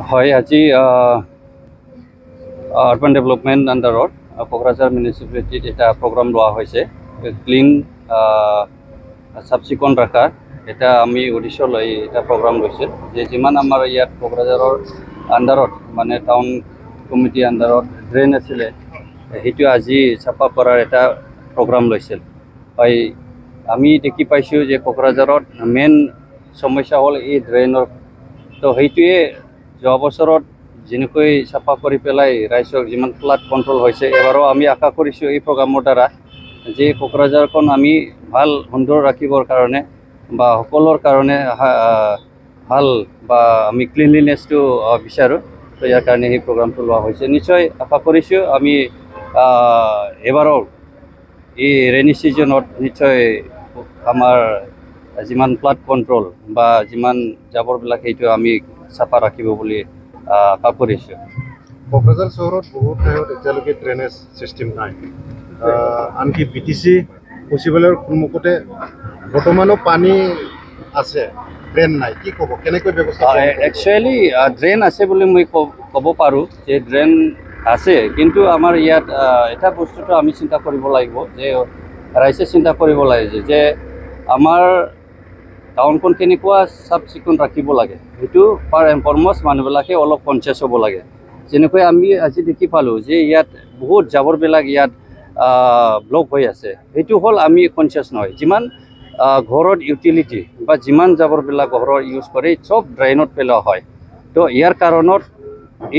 হয় আজি urban development আণ্ডাৰত কোকৰাঝাৰ মিউনিচিপালিটিত এটা প্ৰগ্ৰাম লোৱা হৈছে ক্লিন চাফ চিকুণ ৰখা এটা আমি উদ্দেশ্য লৈ এটা প্ৰগ্ৰাম লৈছিল যে যিমান আমাৰ ইয়াত কোকৰাঝাৰৰ আণ্ডাৰত মানে টাউন কমিটি আণ্ডাৰত ড্ৰেইন আছিলে সেইটো আজি চাফা কৰাৰ এটা প্ৰগ্ৰাম লৈছিল হয় আমি দেখি পাইছোঁ যে কোকৰাঝাৰত মেইন সমস্যা হ'ল এই ড্ৰেইনৰ তো সেইটোৱে যোৱা বছৰত যেনেকৈ চাফা কৰি পেলাই ৰাইজক যিমান ফ্লাড কণ্ট্ৰল হৈছে এবাৰো আমি আশা কৰিছোঁ এই প্ৰগ্ৰামৰ দ্বাৰা যে কোকৰাঝাৰখন আমি ভাল সুন্দৰ ৰাখিবৰ কাৰণে বা সকলৰ কাৰণে ভাল বা আমি ক্লিনলিনেছটো বিচাৰোঁ তো ইয়াৰ কাৰণে সেই প্ৰগ্ৰামটো লোৱা হৈছে নিশ্চয় আশা কৰিছোঁ আমি এবাৰো এই ৰেইনি ছিজনত নিশ্চয় আমাৰ যিমান ফ্লাড কণ্ট্ৰল বা যিমান জাবৰবিলাক সেইটো আমি চাফা ৰাখিব বুলি আশা কৰিছোঁ কোকৰাঝাৰ চহৰত বহুত ঠাইত এতিয়ালৈকে ড্ৰেইনেজ ছিষ্টেম নাই আনকি BTC পচিবলৰ সন্মুখতে বৰ্তমানো পানী আছে ড্ৰেইন নাই কি ক'ব কেনেকৈ ব্যৱস্থা একচুৱেলি ড্ৰেইন আছে বুলি মই ক'ব পাৰোঁ যে ড্ৰেইন আছে কিন্তু আমাৰ ইয়াত এটা বস্তুটো আমি চিন্তা কৰিব লাগিব যে ৰাইজে চিন্তা কৰিব লাগে যে আমাৰ টাউনখন কেনেকুৱা চাফ চিকুণ ৰাখিব লাগে সেইটো পাৰ এণ্ড ফৰমষ্ট মানুহবিলাকে অলপ কনচিয়াছ হ'ব লাগে যেনেকৈ আমি আজি দেখি পালোঁ যে ইয়াত বহুত জাবৰবিলাক ইয়াত ব্লক হৈ আছে সেইটো হ'ল আমি কনচিয়াছ নহয় যিমান ঘৰত ইউটিলিটি বা যিমান জাবৰবিলাক ঘৰৰ ইউজ কৰে চব ড্ৰেইনত পেলোৱা হয় তো ইয়াৰ কাৰণত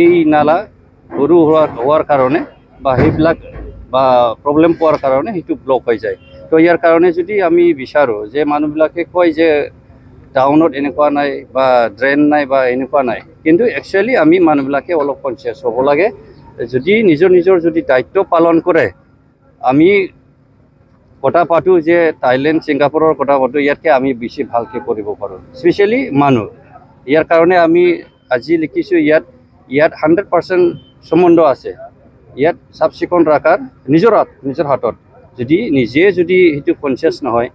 এই নালা সৰু হোৱাৰ কাৰণে বা সেইবিলাক বা প্ৰব্লেম পোৱাৰ কাৰণে সেইটো ব্লক হৈ যায় তো ইয়াৰ কাৰণে যদি আমি বিচাৰোঁ যে মানুহবিলাকে কয় যে টাউনত এনেকুৱা নাই বা ড্ৰেইন নাই বা এনেকুৱা নাই কিন্তু একচুৱেলি আমি মানুহবিলাকে অলপ কনচিয়াছ হ'ব লাগে যদি নিজৰ যদি দায়িত্ব পালন কৰে আমি কথা পাতোঁ যে থাইলেণ্ড ছিংগাপুৰৰ কথা পাতোঁ ইয়াতকৈ আমি বেছি ভালকৈ কৰিব পাৰোঁ স্পেচিয়েলি মানুহ ইয়াৰ কাৰণে আমি আজি লিখিছোঁ ইয়াত 100% সম্বন্ধ আছে ইয়াত চাফ চিকুণ ৰখাৰ নিজৰ হাতত নিজে যদি সেইটো কনচিয়াছ নহয়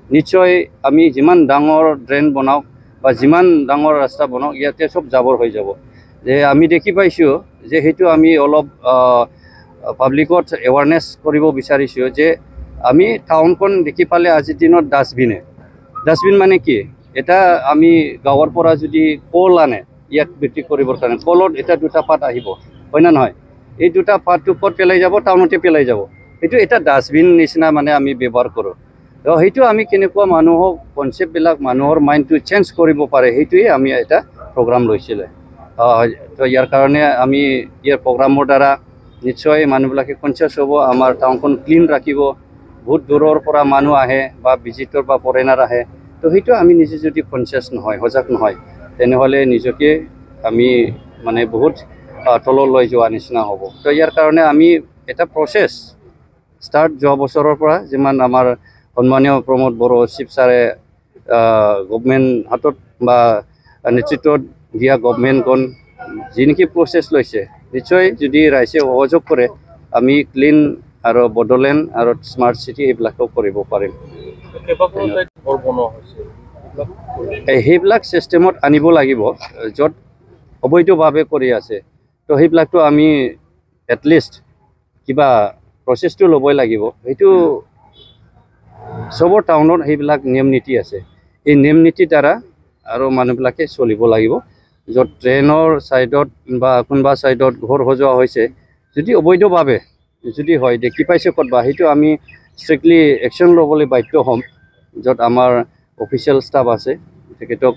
নিশ্চয় আমি যিমান ডাঙৰ ড্ৰেইন বনাওক বা যিমান ডাঙৰ ৰাস্তা বনাওক ইয়াতে চব জাবৰ হৈ যাব যে আমি দেখি পাইছোঁ যে সেইটো আমি অলপ পাব্লিকত এৱাৰনেছ কৰিব বিচাৰিছোঁ যে আমি টাউনখন দেখি পালে আজিৰ দিনত ডাষ্টবিন মানে কি এটা আমি গাঁৱৰ পৰা যদি কল আনে ইয়াক বিক্ৰী কৰিবৰ কাৰণে কলত এটা দুটা পাত আহিব হয় না নহয় এই দুটা পাতটো ক'ত পেলাই যাব টাউনতে পেলাই যাব সেইটো এটা ডাষ্টবিন নিচিনা মানে আমি ব্যৱহাৰ কৰোঁ তো সেইটো আমি কেনেকুৱা মানুহক কনচেপ্টবিলাক মানুহৰ মাইণ্ডটো চেঞ্জ কৰিব পাৰে সেইটোৱে আমি এটা প্ৰগ্ৰাম লৈছিলে তো ইয়াৰ কাৰণে আমি ইয়াৰ প্ৰগ্ৰামৰ দ্বাৰা নিশ্চয় মানুহবিলাকে কনচিয়াছ হ'ব আমাৰ টাউনখন ক্লিন ৰাখিব বহুত দূৰৰ পৰা মানুহ আহে বা ভিজিটৰ বা ফৰেনাৰ আহে তো সেইটো আমি নিজে যদি কনচিয়াছ নহয় সজাগ নহয় তেনেহ'লে নিজকে আমি মানে বহুত তললৈ যোৱা নিচিনা হ'ব তো ইয়াৰ কাৰণে আমি এটা প্ৰচেছ ষ্টাৰ্ট যোৱা বছৰৰ পৰা যিমান আমাৰ সন্মানীয় প্ৰমোদ বড়ো চিফ ছাৰে গভমেণ্ট হাতত বা নেতৃত্বত দিয়া গভমেণ্টখন যি নেকি প্ৰচেছ লৈছে নিশ্চয় যদি ৰাইজে সহযোগ কৰে আমি ক্লিন আৰু বডোলেণ্ড আৰু স্মাৰ্ট চিটি এইবিলাকো কৰিব পাৰিম সেইবিলাক ছিষ্টেমত আনিব লাগিব য'ত অবৈধভাৱে কৰি আছে তো সেইবিলাকতো আমি এটলিষ্ট কিবা প্ৰচেছটো ল'বই লাগিব সেইটো চবৰ টাউনত সেইবিলাক নিয়ম নীতি আছে এই নিয়ম নীতিৰ দ্বাৰা আৰু মানুহবিলাকে চলিব লাগিব য'ত ট্ৰেইনৰ ছাইডত বা কোনোবা ছাইডত ঘৰ সজোৱা হৈছে যদি অবৈধভাৱে যদি হয় দেখি পাইছে ক'তবা সেইটো আমি ষ্ট্ৰিক্টলি একশ্যন ল'বলৈ বাধ্য হ'ম য'ত আমাৰ অফিচিয়েল ষ্টাফ আছে তেখেতক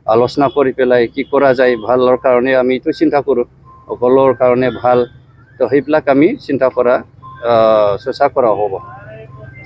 আলোচনা কৰি পেলাই কি কৰা যায় ভালৰ কাৰণে আমি এইটো চিন্তা কৰোঁ সকলৰ কাৰণে ভাল তো সেইবিলাক আমি চিন্তা কৰা চেষ্টা কৰা হ'ব